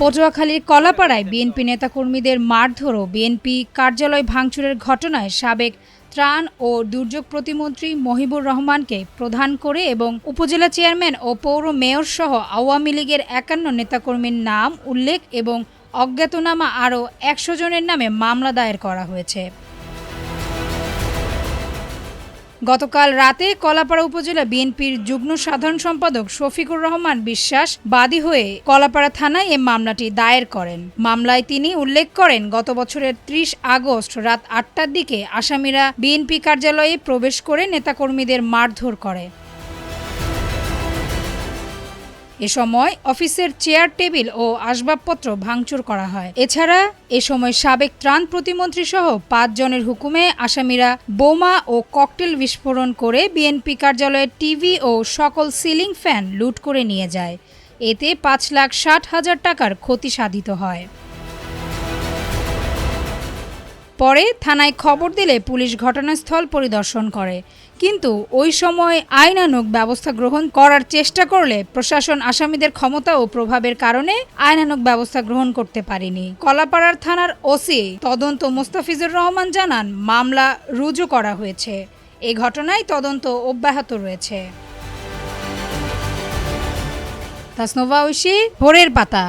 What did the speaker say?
পটুয়াখালীর কলাপাড়ায় বিএনপি নেতাকর্মীদের মারধর ও বিএনপি কার্যালয় ভাঙচুরের ঘটনায় সাবেক ত্রাণ ও দুর্যোগ প্রতিমন্ত্রী মহিবুর রহমানকে প্রধান করে এবং উপজেলা চেয়ারম্যান ও পৌর মেয়র সহ আওয়ামী লীগের ৫১ নেতাকর্মীর নাম উল্লেখ এবং অজ্ঞাতনামা আরও ১০০ জনের নামে মামলা দায়ের করা হয়েছে। গতকাল রাতে কলাপাড়া উপজেলা বিএনপির যুগ্ম সাধারণ সম্পাদক শফিকুর রহমান বিশ্বাস বাদী হয়ে কলাপাড়া থানায় এ মামলাটি দায়ের করেন। মামলায় তিনি উল্লেখ করেন, গত বছরের ৩০ আগস্ট রাত ৮টার দিকে আসামিরা বিএনপি কার্যালয়ে প্রবেশ করে নেতাকর্মীদের মারধর করে। এ সময় অফিসের চেয়ার টেবিল ও আসবাবপত্র ভাঙচুর করা হয়। এছাড়া এ সময় সাবেক ত্রাণ প্রতিমন্ত্রী সহ ৫ জনের হুকুমে আসামিরা বোমা ও ককটেল বিস্ফোরণ করে বিএনপি কার্যালয়ের টিভি ও সকল সিলিং ফ্যান লুট করে নিয়ে যায়। এতে ৫,৬০,০০০ টাকার ক্ষতি সাধিত হয়। পরে থানায় খবর দিলে পুলিশ ঘটনাস্থল পরিদর্শন করে, কিন্তু ওই সময় আইনানুগ ব্যবস্থা গ্রহণ করার চেষ্টা করলে প্রশাসন আসামিদের ক্ষমতা ও প্রভাবের কারণে আইনানুগ ব্যবস্থা গ্রহণ করতে পারেনি। কলাপাড়ার থানার ওসি তদন্ত মোস্তাফিজুর রহমান জানান, মামলা রুজু করা হয়েছে। এই ঘটনায় তদন্ত অব্যাহত রয়েছে। তাসনোভা ঐশী, ভোরের পাতা।